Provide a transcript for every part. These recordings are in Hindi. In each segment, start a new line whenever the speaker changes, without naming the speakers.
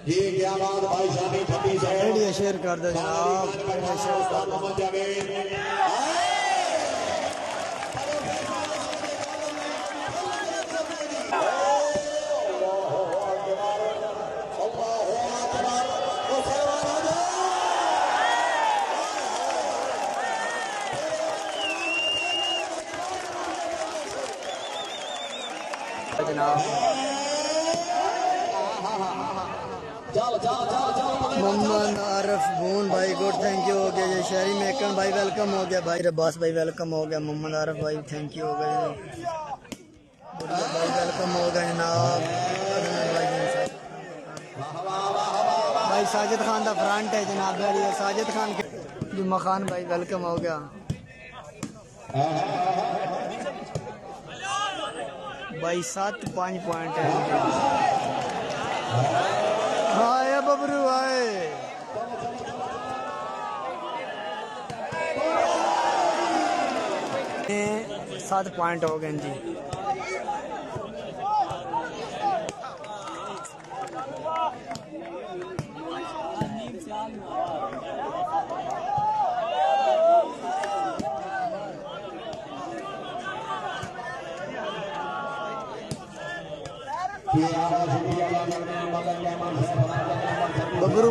ये क्या बात भाई शानी छब्बीस है।
वीडियो शेयर कर दो जनाब, वीडियो शेयर कर दो। जनाब मोहम्मद आरिफ भून भाई गुड थैंक यू हो गया जी। शहरी मेकन भाई वेलकम हो गया भाई। रब्बास भाई वेलकम हो गया। मोहम्मद आरिफ भाई थैंक यू हो गया जी। भाई वेलकम हो गया जनाब। भाई साजिद खान का फ्रंट है जनाब। साजिद खान जुम्मा खान भाई वेलकम हो गया भाई। 7-5 पॉइंट है। हाँ बबरू आए 7 पॉइंट हो गए जी। बबरू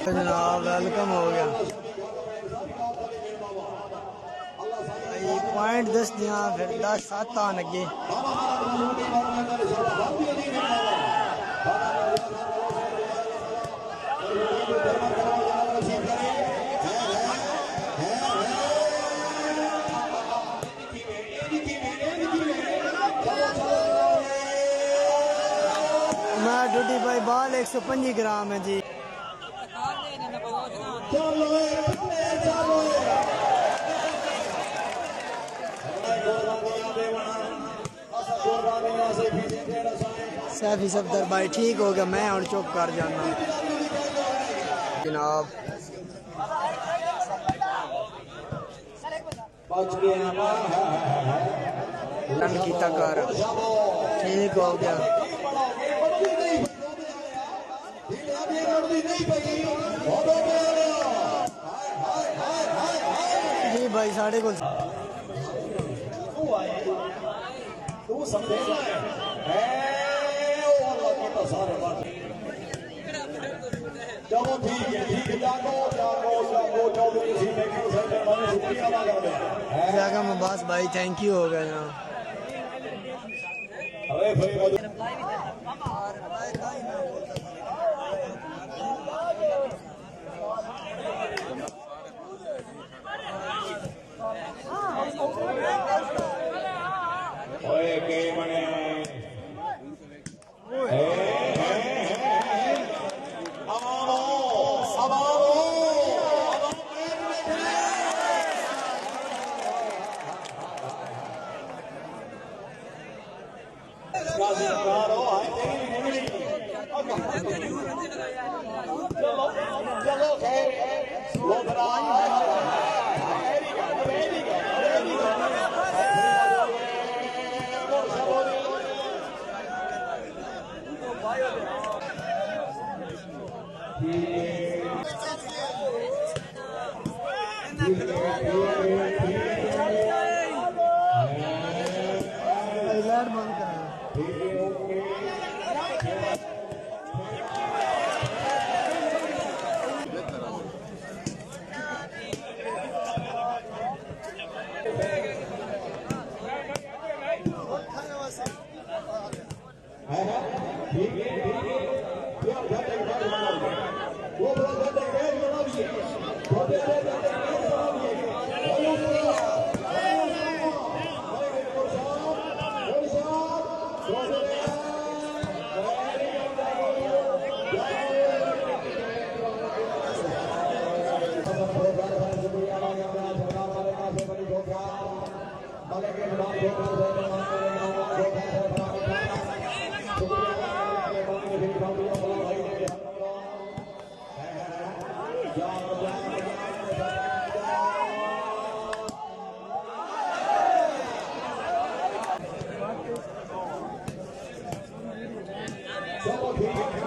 जनाब वेलकम हो गया। पॉइंट 10 दिया फिर 10-7 आन लगे। मैं डूडी भाई बाल 125 ग्राम है जी। सैफी सफदर भाई ठीक हो गया। मैं और चुप कर जाना जनाब। रन कीता कर ठीक हो गया जी भाई। साढ़े को
चलो ठीक है जागो जागो जागो चौधरी
जागा मुबास भाई थैंक यू हो गया जनाब।
Gracias. चलो ठीक है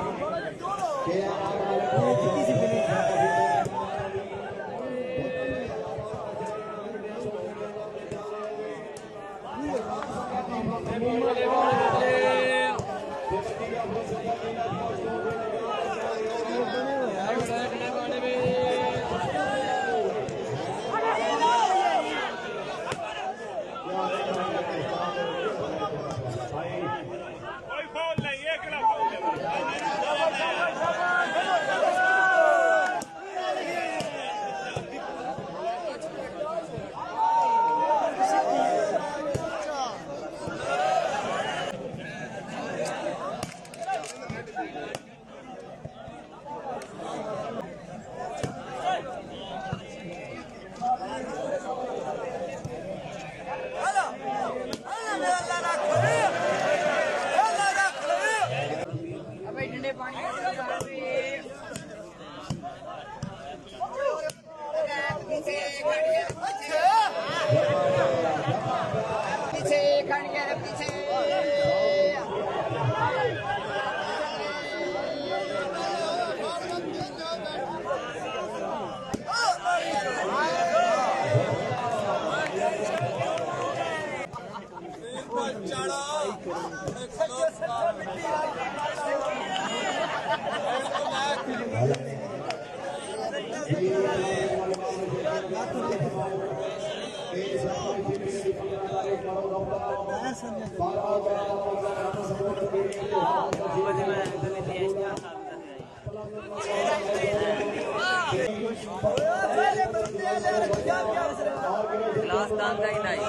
क्लास दान का ही नहीं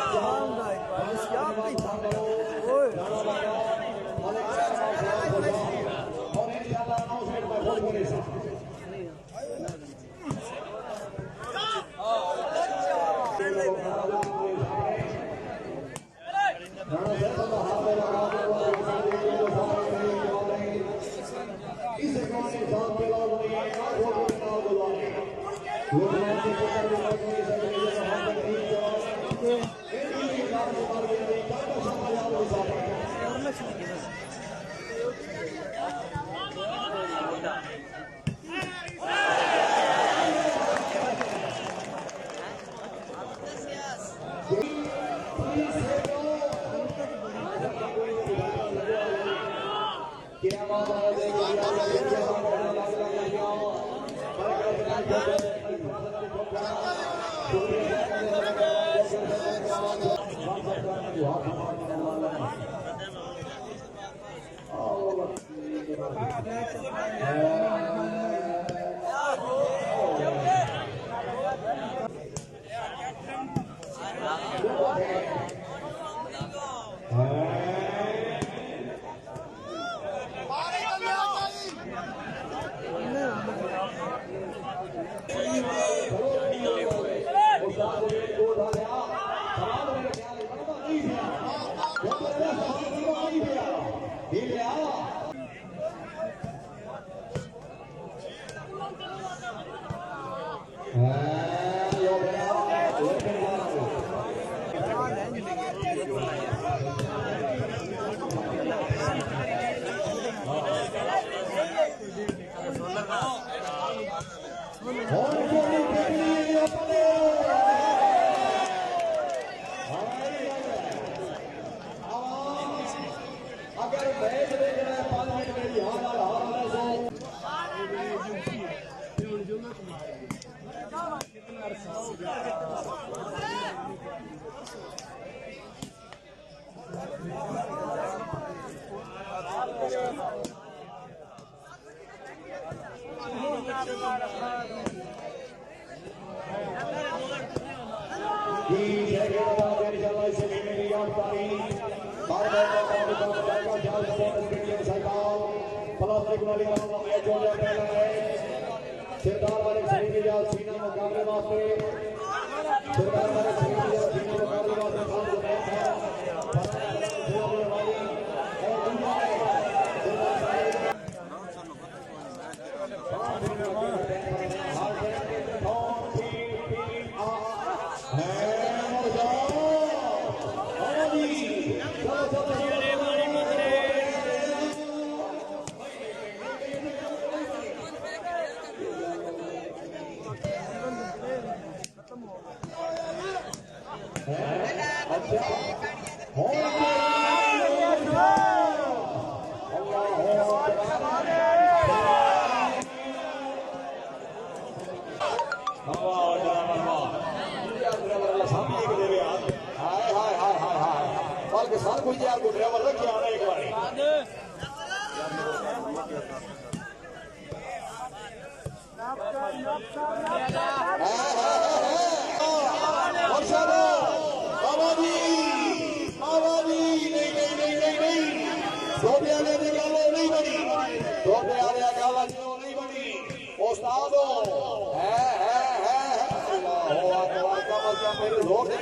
छोटे वाले की गल नहीं बनी छोटे वाले गल नहीं बनी उस्ताद है मेरे जोर से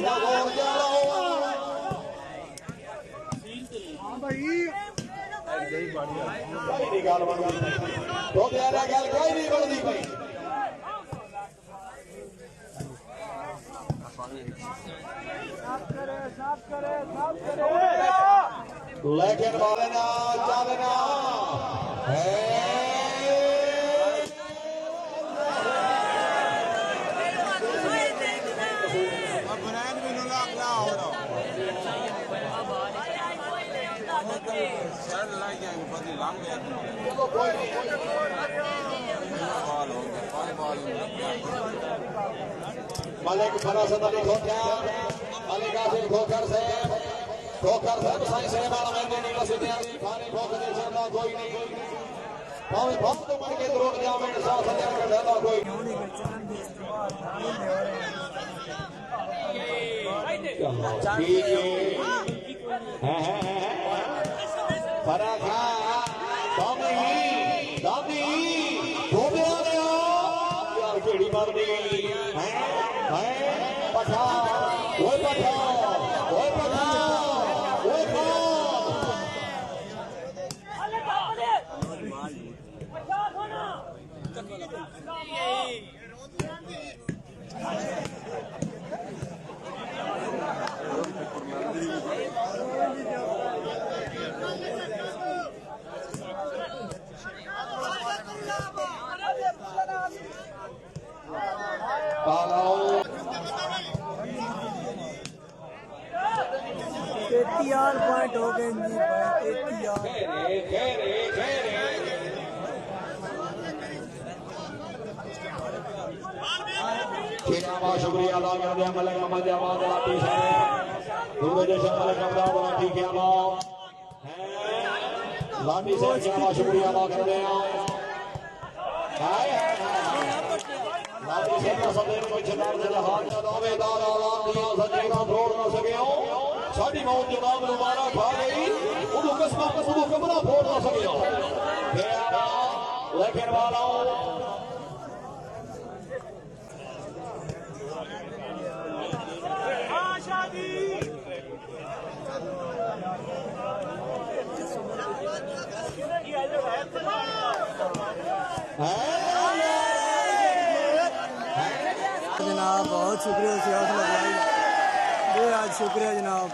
कोई नहीं गल बनती छोटे वाले गल कोई नहीं बनती भाई लेकिन बालना चलना है मलिक फरासत अली खोखर मलिक आसिफ खोखर से साईं सहबान मैंने यूनिवर्सिटी खाने खोखर दे चलना कोई नहीं भावे बहुत मर के दरोड़ जावे साथ हथियार का ढाला कोई ठीक है फराखा दादी धोबे आ गया यार केड़ी मारनी है पठा ओए पठा ओए पठा ओए खा
यार पॉइंट हो गए जी
शुक्रिया अदा कर दिया मलिक अहमद जवाद लाठी से पूरे जैसे मलिक अहमद लाठी क्या लाठी से क्या शुक्रिया अदा कर दिया लाठी से सदैव कोई छकार दे हाथ दावेदार आवाज दिया सजीवा छोड़ ना सके साड़ी मौत जनाब मुबारक खा गई उदो कसमा कसमो कमरा फोड़ ना सके लेकिन वाला
जनाब बहुत शुक्रिया सियासत भाई आज शुक्रिया जनाब।